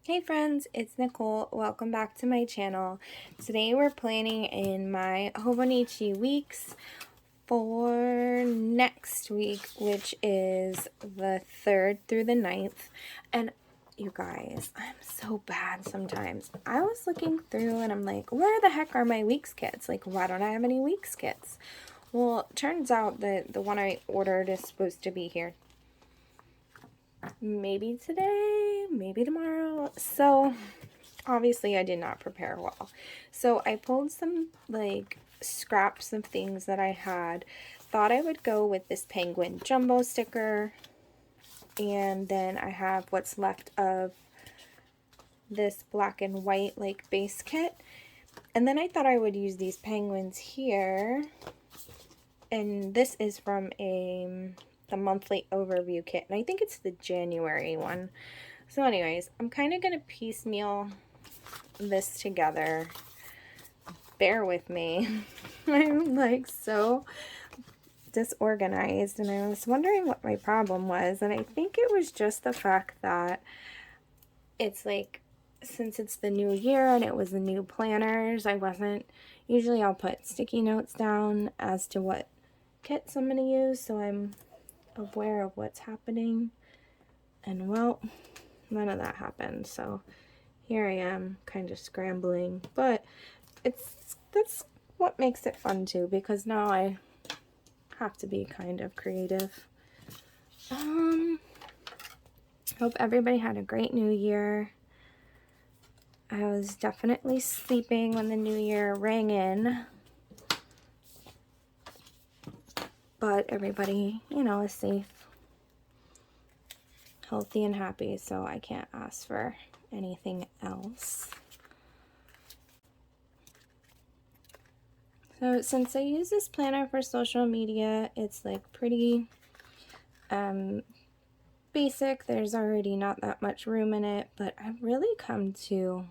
Hey friends, it's Nicole. Welcome back to my channel. Today we're planning in my Hobonichi weeks for next week, which is the 3rd through the 9th. And you guys, I'm so bad sometimes. I was looking through and I'm like, where the heck are my weeks kits? Like, why don't I have any weeks kits? Well, it turns out that the one I ordered is supposed to be here maybe today, maybe tomorrow. So obviously I did not prepare well. So I pulled some like scraps of things that I had. Thought I would go with this penguin jumbo sticker. And then I have what's left of this black and white like base kit. And then I thought I would use these penguins here. And this is from the monthly overview kit. And I think it's the January one. So anyways, I'm kind of going to piecemeal this together. Bear with me. I'm like so disorganized and I was wondering what my problem was, and I think it was just the fact that it's like, since it's the new year and it was the new planners, usually I'll put sticky notes down as to what kits I'm going to use so I'm aware of what's happening, and well, none of that happened. So here I am kind of scrambling, but that's what makes it fun too, because now I have to be kind of creative. Hope everybody had a great new year. I was definitely sleeping when the new year rang in, but everybody, is safe, healthy, and happy, so I can't ask for anything else. So since I use this planner for social media, it's like pretty basic. There's already not that much room in it, but I've really come to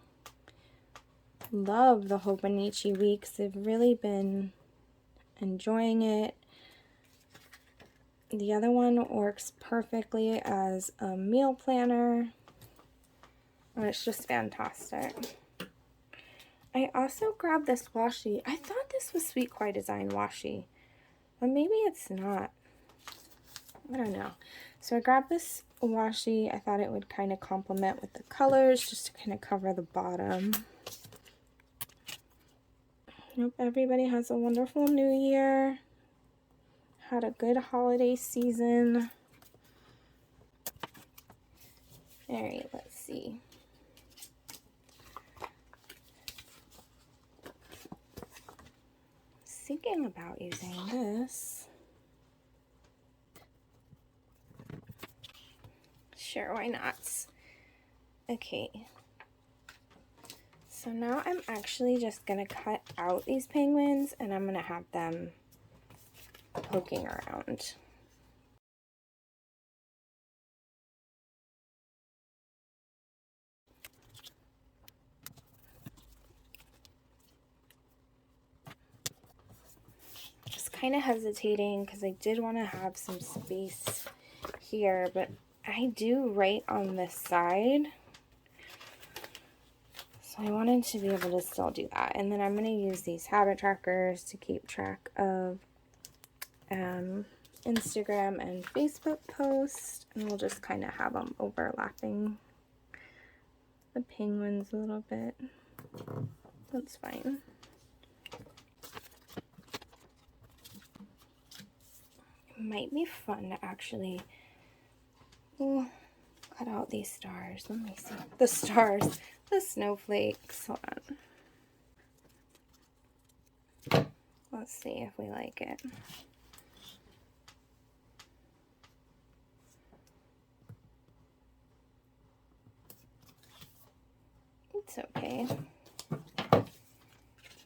love the Hobonichi weeks. I've really been enjoying it. The other one works perfectly as a meal planner, and it's just fantastic. I also grabbed this washi. I thought this was Sweet Kawaii Design washi, but maybe it's not. I don't know. So I grabbed this washi. I thought it would kind of complement with the colors, just to kind of cover the bottom. Hope everybody has a wonderful new year. Had a good holiday season. Alright, let's see. Thinking about using this. Sure, why not? Okay. So now I'm actually just going to cut out these penguins and I'm going to have them poking around. Just kind of hesitating because I did want to have some space here, but I do write on this side. So I wanted to be able to still do that. And then I'm going to use these habit trackers to keep track of Instagram and Facebook posts, and we'll just kind of have them overlapping the penguins a little bit. That's fine. It might be fun to actually cut out these stars. Let me see. The stars. The snowflakes. Hold on. Let's see if we like it. It's okay.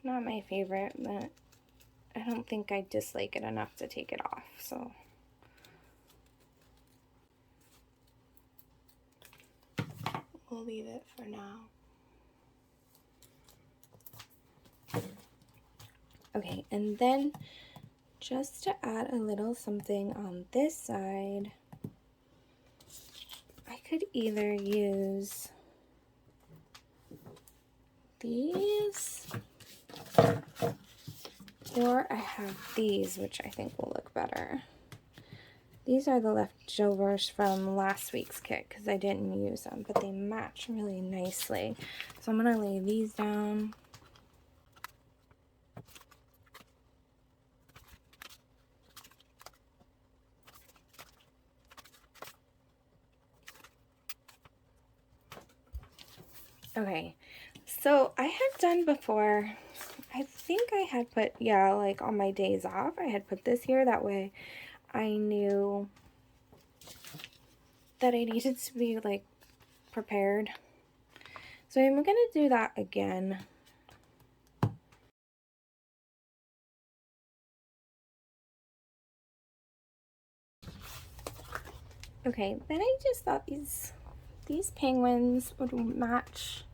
Not my favorite, but I don't think I dislike it enough to take it off, so. We'll leave it for now. Okay, and then just to add a little something on this side, I could either use these, or I have these, which I think will look better. These are the leftovers from last week's kit because I didn't use them, but they match really nicely. So I'm going to lay these down. Okay, so I had done before, I think I had put, yeah, like on my days off, I had put this here. That way I knew that I needed to be like prepared. So I'm going to do that again. Okay, then I just thought these penguins would match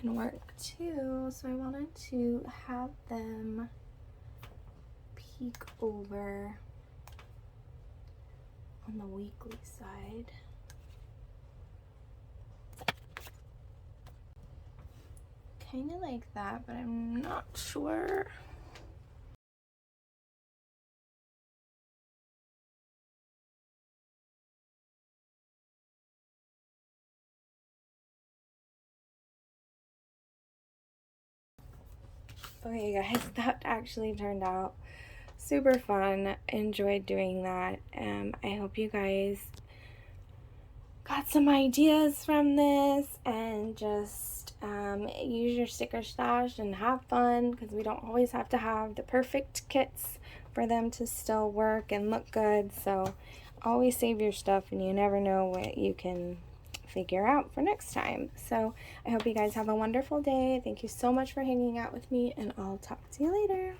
and work too, so I wanted to have them peek over on the weekly side. Kind of like that, but I'm not sure. Okay guys, that actually turned out super fun. Enjoyed doing that. I hope you guys got some ideas from this and just use your sticker stash and have fun, because we don't always have to have the perfect kits for them to still work and look good. So always save your stuff, and you never know what you can figure out for next time. So I hope you guys have a wonderful day. Thank you so much for hanging out with me, and I'll talk to you later.